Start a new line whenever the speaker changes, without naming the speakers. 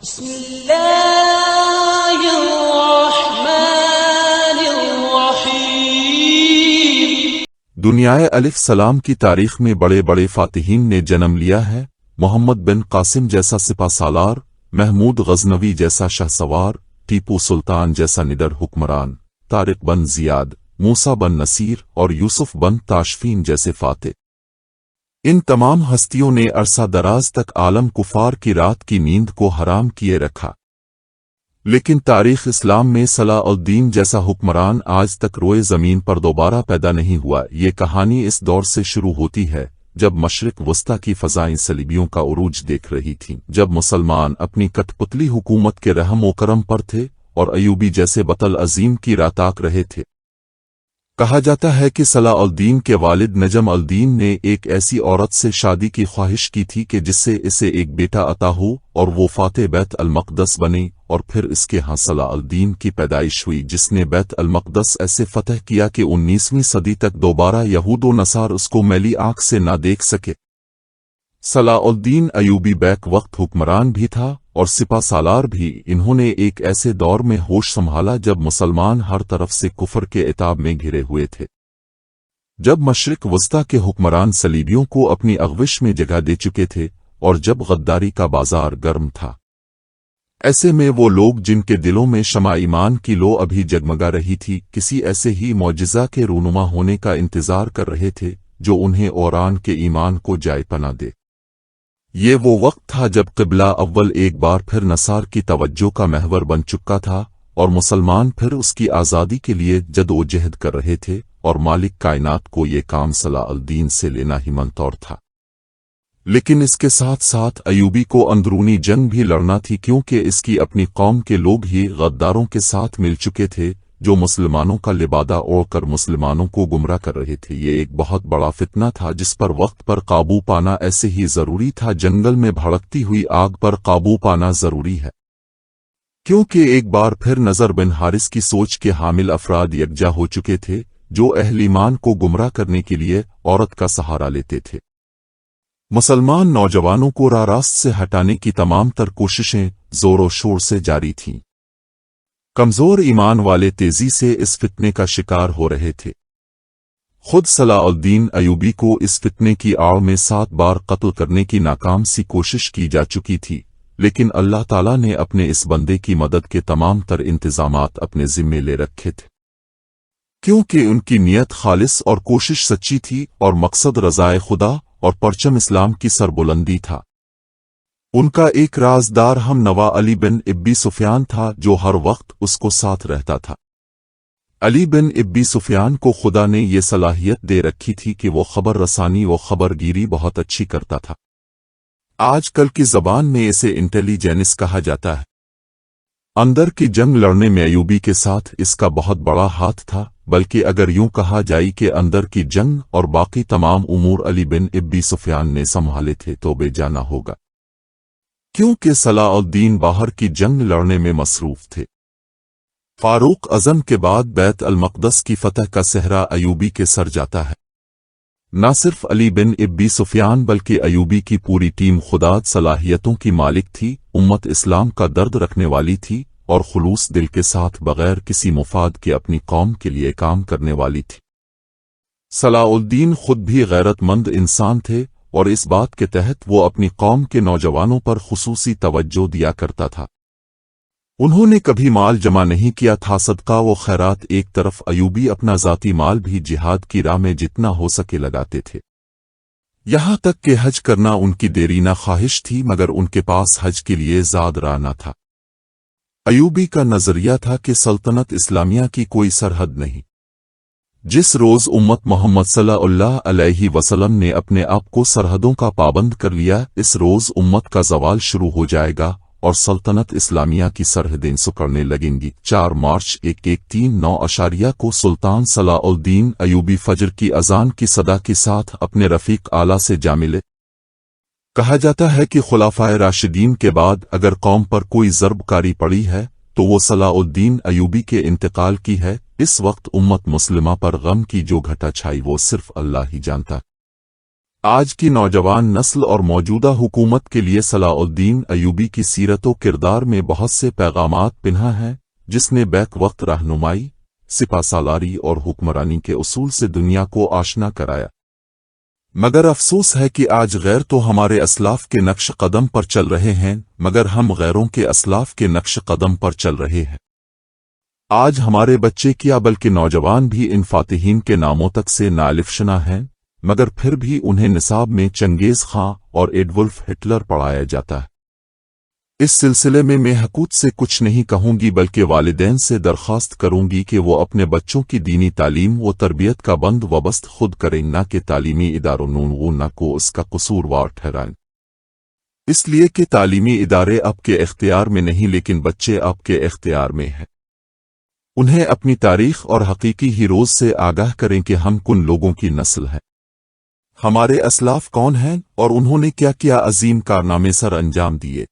بسم الله الرحمن الرحیم۔
دنیائے الف سلام کی تاریخ میں بڑے بڑے فاتحین نے جنم لیا ہے۔ محمد بن قاسم جیسا سپہ سالار، محمود غزنوی جیسا شاہ سوار، ٹیپو سلطان جیسا نڈر حکمران، طارق بن زیاد، موسیٰ بن نصیر اور یوسف بن تاشفین جیسے فاتح۔ ان تمام ہستیوں نے عرصہ دراز تک عالم کفار کی رات کی نیند کو حرام کیے رکھا، لیکن تاریخ اسلام میں صلاح الدین جیسا حکمران آج تک روئے زمین پر دوبارہ پیدا نہیں ہوا۔ یہ کہانی اس دور سے شروع ہوتی ہے جب مشرق وسطی کی فضائیں صلیبیوں کا عروج دیکھ رہی تھیں، جب مسلمان اپنی کٹ پتلی حکومت کے رحم و کرم پر تھے اور ایوبی جیسے بطل عظیم کی راتاک رہے تھے۔ کہا جاتا ہے کہ صلاح الدین کے والد نجم الدین نے ایک ایسی عورت سے شادی کی خواہش کی تھی کہ جس سے اسے ایک بیٹا عطا ہو اور وہ فاتح بیت المقدس بنے، اور پھر اس کے ہاں صلاح الدین کی پیدائش ہوئی جس نے بیت المقدس ایسے فتح کیا کہ 19ویں صدی تک دوبارہ یہود و نصار اس کو میلی آنکھ سے نہ دیکھ سکے۔ صلاح الدین ایوبی بیک وقت حکمران بھی تھا اور سپہ سالار بھی۔ انہوں نے ایک ایسے دور میں ہوش سنبھالا جب مسلمان ہر طرف سے کفر کے عتاب میں گھرے ہوئے تھے، جب مشرق وسطی کے حکمران صلیبیوں کو اپنی اغوش میں جگہ دے چکے تھے اور جب غداری کا بازار گرم تھا۔ ایسے میں وہ لوگ جن کے دلوں میں شمع ایمان کی لو ابھی جگمگا رہی تھی، کسی ایسے ہی معجزہ کے رونما ہونے کا انتظار کر رہے تھے جو انہیں اوران کے ایمان کو جائے پناہ دے۔ یہ وہ وقت تھا جب قبلہ اول ایک بار پھر نصار کی توجہ کا محور بن چکا تھا اور مسلمان پھر اس کی آزادی کے لیے جد و جہد کر رہے تھے، اور مالک کائنات کو یہ کام صلاح الدین سے لینا ہی منظور تھا۔ لیکن اس کے ساتھ ساتھ ایوبی کو اندرونی جنگ بھی لڑنا تھی، کیونکہ اس کی اپنی قوم کے لوگ ہی غداروں کے ساتھ مل چکے تھے جو مسلمانوں کا لبادہ اوڑھ کر مسلمانوں کو گمراہ کر رہے تھے۔ یہ ایک بہت بڑا فتنہ تھا جس پر وقت پر قابو پانا ایسے ہی ضروری تھا جنگل میں بھڑکتی ہوئی آگ پر قابو پانا ضروری ہے، کیونکہ ایک بار پھر نضر بن حارث کی سوچ کے حامل افراد یکجا ہو چکے تھے جو اہل ایمان کو گمراہ کرنے کے لیے عورت کا سہارا لیتے تھے۔ مسلمان نوجوانوں کو راہ راست سے ہٹانے کی تمام تر کوششیں زور و شور سے جاری تھیں۔ کمزور ایمان والے تیزی سے اس فتنے کا شکار ہو رہے تھے۔ خود صلاح الدین ایوبی کو اس فتنے کی آڑ میں 7 بار قتل کرنے کی ناکام سی کوشش کی جا چکی تھی، لیکن اللہ تعالیٰ نے اپنے اس بندے کی مدد کے تمام تر انتظامات اپنے ذمے لے رکھے تھے، کیونکہ ان کی نیت خالص اور کوشش سچی تھی اور مقصد رضائے خدا اور پرچم اسلام کی سربلندی تھا۔ ان کا ایک رازدار ہم نوا علی بن ابی سفیان تھا جو ہر وقت اس کو ساتھ رہتا تھا۔ علی بن ابی سفیان کو خدا نے یہ صلاحیت دے رکھی تھی کہ وہ خبر رسانی و خبر گیری بہت اچھی کرتا تھا۔ آج کل کی زبان میں اسے انٹیلیجنس کہا جاتا ہے۔ اندر کی جنگ لڑنے میں ایوبی کے ساتھ اس کا بہت بڑا ہاتھ تھا، بلکہ اگر یوں کہا جائے کہ اندر کی جنگ اور باقی تمام امور علی بن ابی سفیان نے سنبھالے تھے تو بے جانا ہوگا، کیونکہ صلاح الدین باہر کی جنگ لڑنے میں مصروف تھے۔ فاروق اعظم کے بعد بیت المقدس کی فتح کا صحرا ایوبی کے سر جاتا ہے۔ نہ صرف علی بن ابی سفیان بلکہ ایوبی کی پوری ٹیم خداد صلاحیتوں کی مالک تھی، امت اسلام کا درد رکھنے والی تھی اور خلوص دل کے ساتھ بغیر کسی مفاد کے اپنی قوم کے لیے کام کرنے والی تھی۔ صلاح الدین خود بھی غیرت مند انسان تھے اور اس بات کے تحت وہ اپنی قوم کے نوجوانوں پر خصوصی توجہ دیا کرتا تھا۔ انہوں نے کبھی مال جمع نہیں کیا تھا، صدقہ و خیرات ایک طرف، ایوبی اپنا ذاتی مال بھی جہاد کی راہ میں جتنا ہو سکے لگاتے تھے۔ یہاں تک کہ حج کرنا ان کی دیرینہ خواہش تھی، مگر ان کے پاس حج کے لیے زاد راہ نہ تھا۔ ایوبی کا نظریہ تھا کہ سلطنت اسلامیہ کی کوئی سرحد نہیں۔ جس روز امت محمد صلی اللہ علیہ وسلم نے اپنے آپ کو سرحدوں کا پابند کر لیا، اس روز امت کا زوال شروع ہو جائے گا اور سلطنت اسلامیہ کی سرحدیں سکڑنے لگیں گی۔ 4 مارچ 1139 کو سلطان صلاح الدین ایوبی فجر کی اذان کی صدا کے ساتھ اپنے رفیق اعلیٰ سے جا ملے۔ کہا جاتا ہے کہ خلفائے راشدین کے بعد اگر قوم پر کوئی ضرب کاری پڑی ہے تو وہ صلاح الدین ایوبی کے انتقال کی ہے۔ اس وقت امت مسلمہ پر غم کی جو گھٹا چھائی وہ صرف اللہ ہی جانتا۔ آج کی نوجوان نسل اور موجودہ حکومت کے لیے صلاح الدین ایوبی کی سیرت و کردار میں بہت سے پیغامات پنہا ہیں، جس نے بیک وقت رہنمائی، سپہ سالاری اور حکمرانی کے اصول سے دنیا کو آشنا کرایا۔ مگر افسوس ہے کہ آج غیر تو ہمارے اسلاف کے نقش قدم پر چل رہے ہیں، مگر ہم غیروں کے اسلاف کے نقش قدم پر چل رہے ہیں۔ آج ہمارے بچے کیا بلکہ نوجوان بھی ان فاتحین کے ناموں تک سے ناالف شنا ہیں، مگر پھر بھی انہیں نصاب میں چنگیز خاں اور ایڈولف ہٹلر پڑھایا جاتا ہے۔ اس سلسلے میں حکومت سے کچھ نہیں کہوں گی بلکہ والدین سے درخواست کروں گی کہ وہ اپنے بچوں کی دینی تعلیم و تربیت کا بند وبست خود کریں، نہ کہ تعلیمی اداروں نہ کو اس کا قصوروار ٹھہرائیں، اس لیے کہ تعلیمی ادارے آپ کے اختیار میں نہیں لیکن بچے آپ کے اختیار میں ہیں۔ انہیں اپنی تاریخ اور حقیقی ہیروز سے آگاہ کریں کہ ہم کن لوگوں کی نسل ہیں، ہمارے اسلاف کون ہیں اور انہوں نے کیا کیا عظیم کارنامے سر انجام دیے۔